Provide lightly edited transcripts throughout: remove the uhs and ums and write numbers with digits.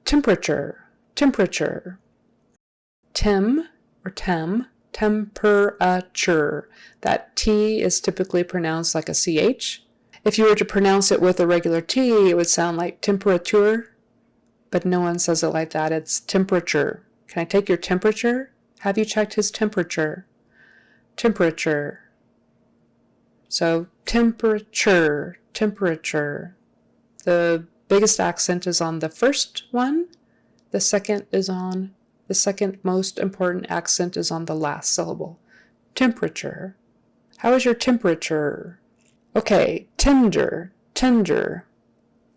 temperature, temperature. Tim or tem, temperature. That T is typically pronounced like a CH. If you were to pronounce it with a regular T, it would sound like temperature, but no one says it like that. It's temperature. Can I take your temperature? Have you checked his temperature? Temperature. So temperature, temperature. The biggest accent is on the first one. The second most important accent is on the last syllable. Temperature. How is your temperature? Okay, tender, tender.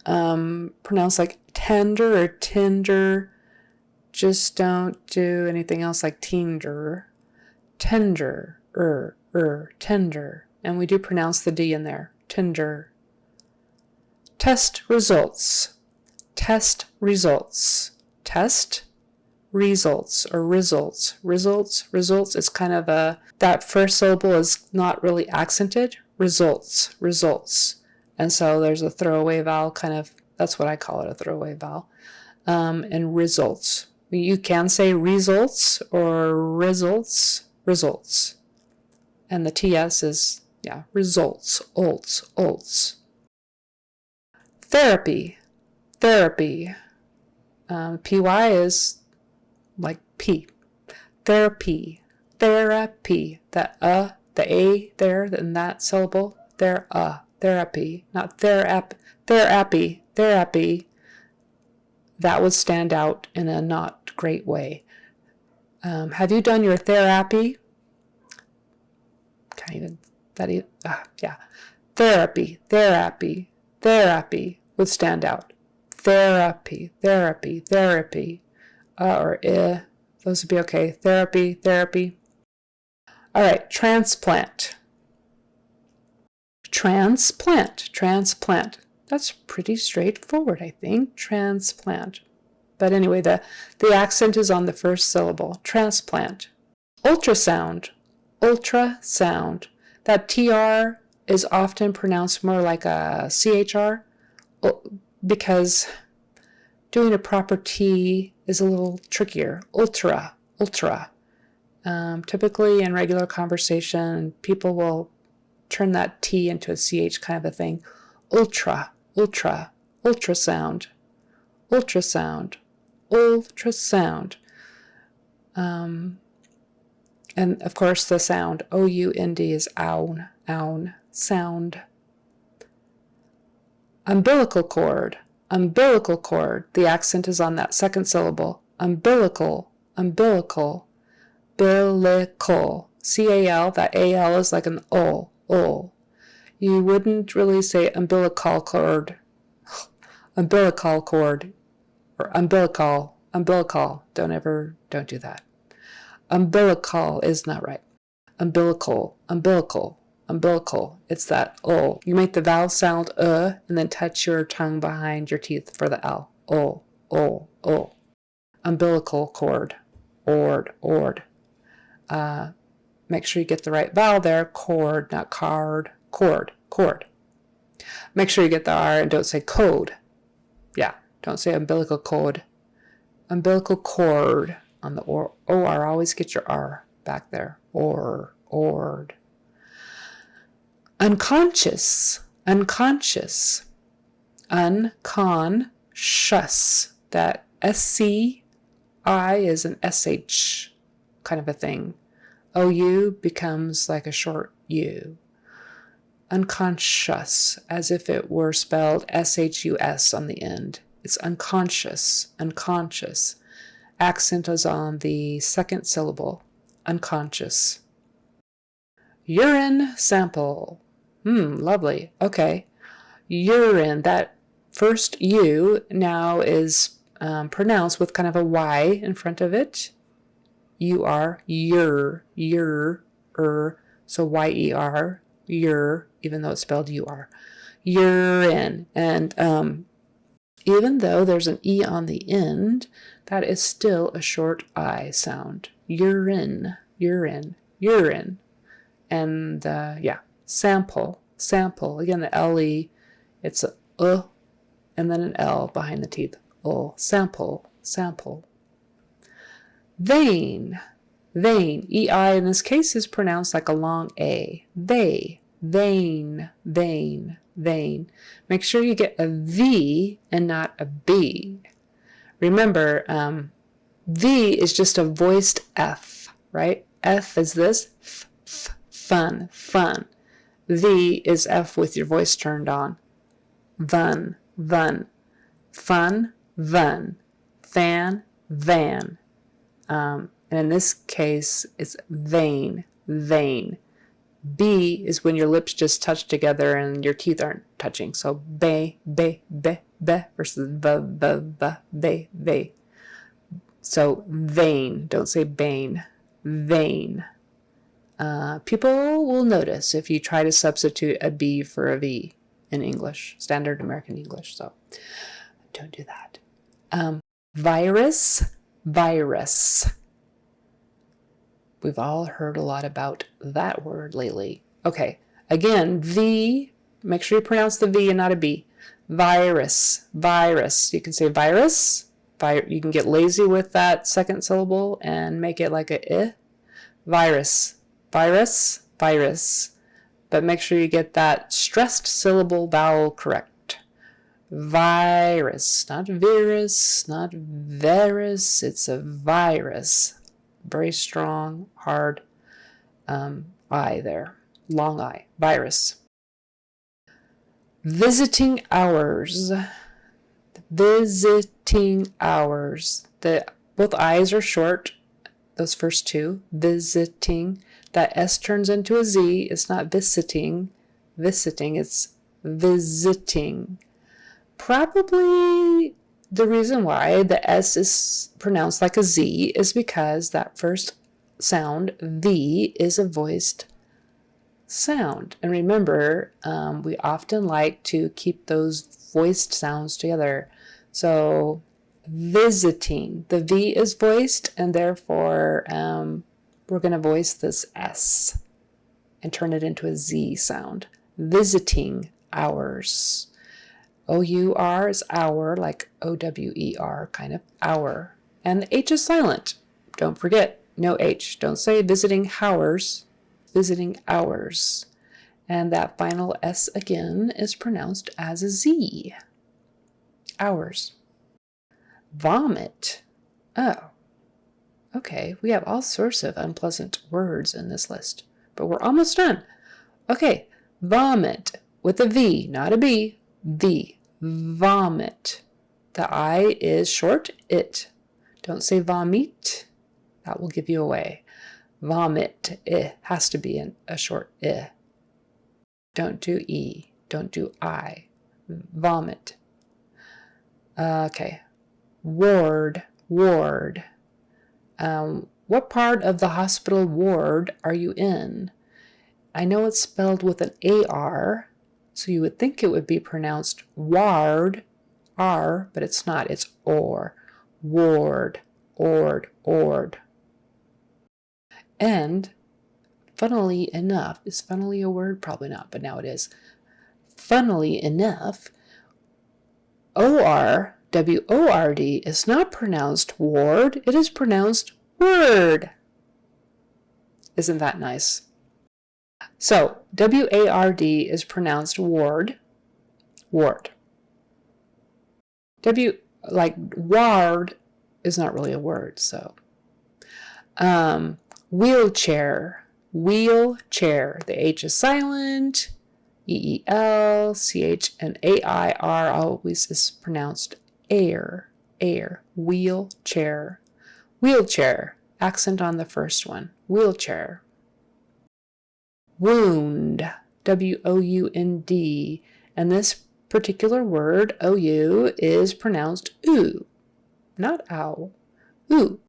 Pronounce like tender or tinder. Just don't do anything else like tender. Tender, tender. And we do pronounce the D in there. Tender. Test results. Test results. Test results or results. Results is kind of that first syllable is not really accented. Results, results. And so there's a throwaway vowel that's what I call it, a throwaway vowel. And results. You can say results or results, results. And the TS is, results, olts. Therapy, therapy. PY is like P. Therapy, therapy. The A there in that syllable, therapy, not therapy. That would stand out in a not great way. Have you done your therapy? Therapy would stand out. Therapy. Or those would be okay. Therapy. All right, transplant. Transplant. That's pretty straightforward, I think. Transplant. But anyway, the accent is on the first syllable. Transplant. Ultrasound. That TR is often pronounced more like a CHR because doing a proper T is a little trickier. Ultra. Typically in regular conversation, people will turn that T into a CH kind of a thing. Ultrasound. And of course the sound, OUND is own, sound. Umbilical cord. The accent is on that second syllable. Umbilical. Bilical. C-A-L, that A-L is like an O. You wouldn't really say umbilical cord. Or umbilical. Don't do that. Umbilical is not right. Umbilical. It's that O. You make the vowel sound and then touch your tongue behind your teeth for the L. O. Umbilical cord. Ord. Make sure you get the right vowel there. Cord, not card. Cord. Make sure you get the R and don't say code. Don't say umbilical cord. Umbilical cord. On the OR, always get your R back there. Ord. Unconscious. Unconscious. That SCI is an SH kind of a thing. OU becomes like a short U. Unconscious, as if it were spelled SHUS on the end. It's unconscious. Accent is on the second syllable. Unconscious. Urine sample. Lovely. Okay. Urine, that first U now is pronounced with kind of a Y in front of it. U-R, so Y-E-R, even though it's spelled U-R. Urine. And even though there's an E on the end, that is still a short I sound. Urine. And sample. Again, the L-E, it's a and then an L behind the teeth. sample, sample. Vein, vein. EI in this case is pronounced like a long A. They, vein, vein, vein. Make sure you get a V and not a B. Remember, V is just a voiced F, right? F is this, fun, fun. V is F with your voice turned on. Vun, vun. Fun, vun. Fan, van. And in this case, it's vein, vein. B is when your lips just touch together and your teeth aren't touching. So be, be, be, be versus b, b, b, be, be. So vein, don't say bane, vein. People will notice if you try to substitute a B for a V in English, standard American English. So don't do that. Virus, virus. We've all heard a lot about that word lately. Okay, again, V, make sure you pronounce the V and not a B. Virus, virus. You can say virus. You can get lazy with that second syllable and make it like a I. Virus, virus, virus. But make sure you get that stressed syllable vowel correct. Virus, not virus, not virus. It's a virus. Very strong, hard I there. Long I. Virus. Visiting hours. Visiting hours. Both I's are short. Those first two. Visiting. That S turns into a Z. It's not visiting. Visiting. It's visiting. Probably the reason why the S is pronounced like a Z is because that first sound, V, is a voiced sound. And remember, we often like to keep those voiced sounds together. So visiting, the V is voiced, and therefore we're going to voice this S and turn it into a Z sound. Visiting hours. O-U-R is hour, like O-W-E-R, kind of hour. And the H is silent. Don't forget, no H. Don't say visiting hours, visiting hours. And that final S again is pronounced as a Z. Hours. Vomit. Oh, okay. We have all sorts of unpleasant words in this list, but we're almost done. Okay, vomit with a V, not a B. V. Vomit. The I is short, it. Don't say vomit. That will give you away. Vomit. It has to be a short I. Don't do E. Don't do I. Vomit. Okay. Ward. Ward. What part of the hospital ward are you in? I know it's spelled with an AR, so you would think it would be pronounced ward, R, but it's not. It's or. Ward, ord, ord. And funnily enough, is funnily a word? Probably not, but now it is. Funnily enough, O-R, W-O-R-D is not pronounced ward. It is pronounced word. Isn't that nice? So, W-A-R-D is pronounced ward, ward. Like ward is not really a word, so. Wheelchair, wheelchair. The H is silent. E-E-L, C-H, and A-I-R always is pronounced air, air. Wheelchair, wheelchair. Accent on the first one, wheelchair. Wound, W-O-U-N-D, and this particular word, O-U, is pronounced oo, not ow, oo.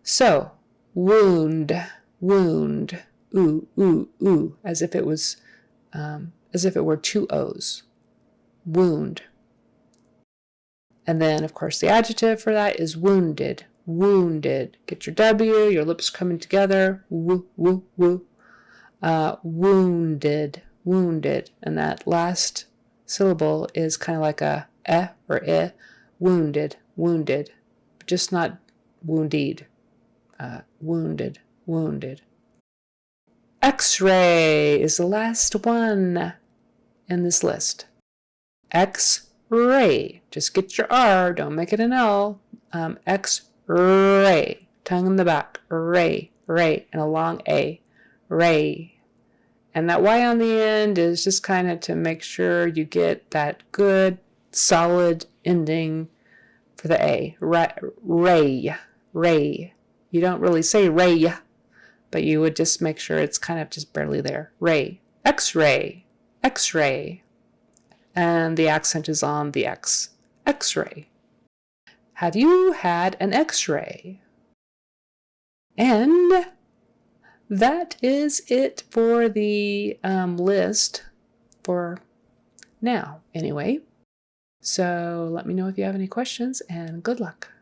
So, wound, wound, oo, oo, oo, as if it was, as if it were two O's, wound. And then, of course, the adjective for that is wounded, wounded. Get your W, your lips coming together, woo, woo, woo. Wounded, wounded, and that last syllable is kind of like a or I, wounded, wounded, just not wounded, wounded, wounded. X-ray is the last one in this list. X-ray. Just get your R, don't make it an L. X-ray. Tongue in the back. Ray, ray, and a long A. Ray. And that Y on the end is just kind of to make sure you get that good, solid ending for the A. Ray. Ray. You don't really say ray, but you would just make sure it's kind of just barely there. Ray. X-ray. X-ray. And the accent is on the X. X-ray. Have you had an X-ray? And that is it for the list for now, anyway. So let me know if you have any questions, and good luck.